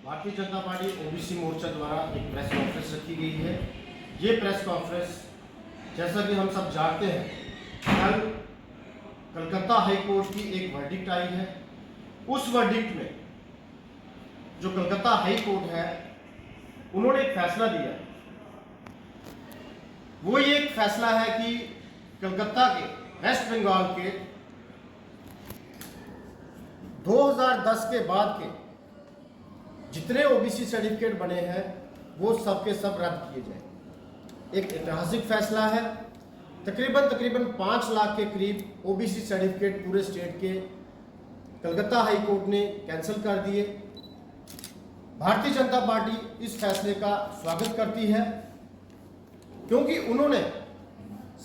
Bharatiya Janata party OBC मोर्चा द्वारा एक press conference रखी गई है। ये प्रेस कॉन्फ्रेंस, जैसा कि हम सब जानते हैं, कल कलकत्ता हाई कोर्ट की एक वर्डिक्ट आई है। उस वर्डिक्ट में जो कलकत्ता हाई कोर्ट है, उन्होंने एक फैसला दिया है। वो ये एक फैसला है कि कलकत्ता के, वेस्ट बंगाल के 2010 के बाद के जितने ओबीसी सर्टिफिकेट बने हैं वो सब के सब रद्द किए जाए। एक ऐतिहासिक फैसला है। तकरीबन 5 लाख के करीब ओबीसी सर्टिफिकेट पूरे स्टेट के कलकत्ता हाई कोर्ट ने कैंसिल कर दिए। भारतीय जनता पार्टी इस फैसले का स्वागत करती है, क्योंकि उन्होंने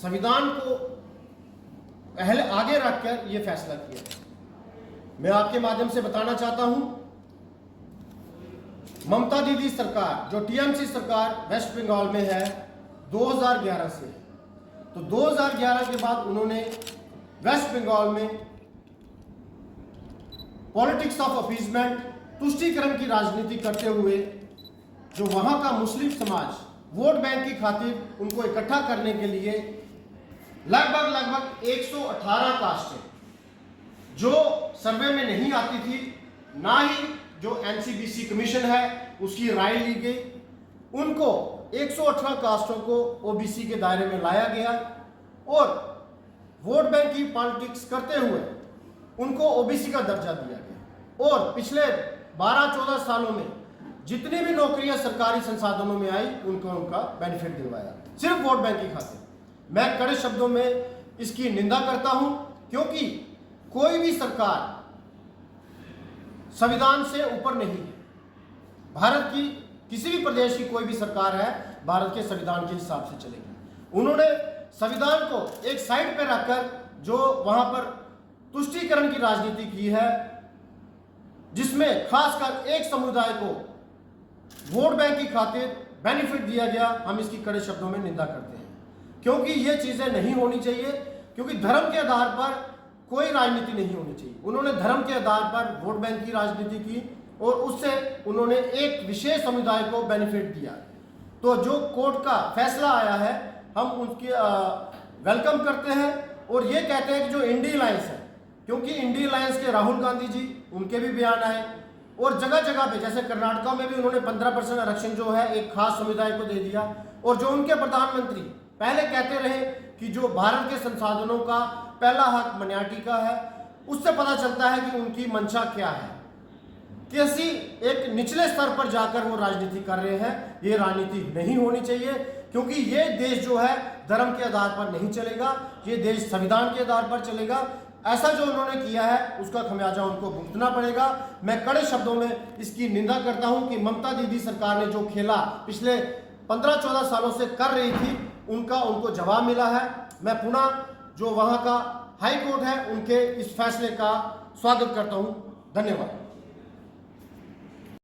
संविधान को पहले आगे रखकर यह फैसला किया। मैं आपके माध्यम से बताना चाहता हूं, ममता दीदी सरकार, जो टीएमसी सरकार वेस्ट बंगाल में है 2011 से, तो 2011 के बाद उन्होंने वेस्ट बंगाल में पॉलिटिक्स ऑफ अपीजमेंट, तुष्टीकरण की राजनीति करते हुए जो वहां का मुस्लिम समाज वोट बैंक की खातिर उनको इकट्ठा करने के लिए लगभग 118 कास्टें जो सर्वे में नहीं आती थी, ना ही जो एनसीबीसी कमीशन है उसकी राय ली गई, उनको 118 कास्टों को ओबीसी के दायरे में लाया गया और वोट बैंक की पॉलिटिक्स करते हुए उनको ओबीसी का दर्जा दिया गया। और पिछले 12-14 सालों में जितनी भी नौकरियां सरकारी संसाधनों में आई, उनको उनका बेनिफिट दिलवाया, सिर्फ वोट बैंक की खातिर। मैं कड़े शब्दों में इसकी निंदा करता हूं, क्योंकि कोई भी सरकार संविधान से ऊपर नहीं है। भारत की किसी भी प्रदेश की कोई भी सरकार है, भारत के संविधान के हिसाब से चलेगी। उन्होंने संविधान को एक साइड पे रखकर जो वहां पर तुष्टीकरण की राजनीति की है, जिसमें खासकर एक समुदाय को वोट बैंक की खातिर बेनिफिट दिया गया, हम इसकी कड़े शब्दों में निंदा करते हैं, क्योंकि ये चीजें नहीं होनी चाहिए। क्योंकि धर्म के आधार पर कोई राजनीति नहीं होनी चाहिए। उन्होंने धर्म के आधार पर वोट बैंक की राजनीति की और उससे उन्होंने एक विशेष समुदाय को बेनिफिट दिया। तो जो कोर्ट का फैसला आया है, हम उसकी वेलकम करते हैं और ये कहते हैं कि जो इंडी अलायंस है, क्योंकि इंडी अलायंस के राहुल गांधी जी, उनके भी बयान आए और जगह जगह पे, जैसे कर्नाटका में भी उन्होंने 15% आरक्षण जो है एक खास समुदाय को दे दिया। और जो उनके प्रधानमंत्री पहले कहते रहे कि जो भारत के संसाधनों का पहला हक माइनॉरिटी का है, उससे पता चलता है कि उनकी मंशा क्या है। कैसी एक निचले स्तर पर जाकर वो राजनीति कर रहे हैं। ये राजनीति नहीं होनी चाहिए, क्योंकि ये देश जो है धर्म के आधार पर नहीं चलेगा, ये देश संविधान के आधार पर चलेगा। ऐसा जो उन्होंने किया है उसका खमियाजा उनको भुगतना पड़ेगा। मैं कड़े शब्दों में इसकी निंदा करता हूं कि ममता दीदी सरकार ने जो खेला पिछले 15-14 सालों से कर रही थी, उनको जवाब मिला है। मैं पुनः जो वहां का हाई कोर्ट है, उनके इस फैसले का स्वागत करता हूं। धन्यवाद।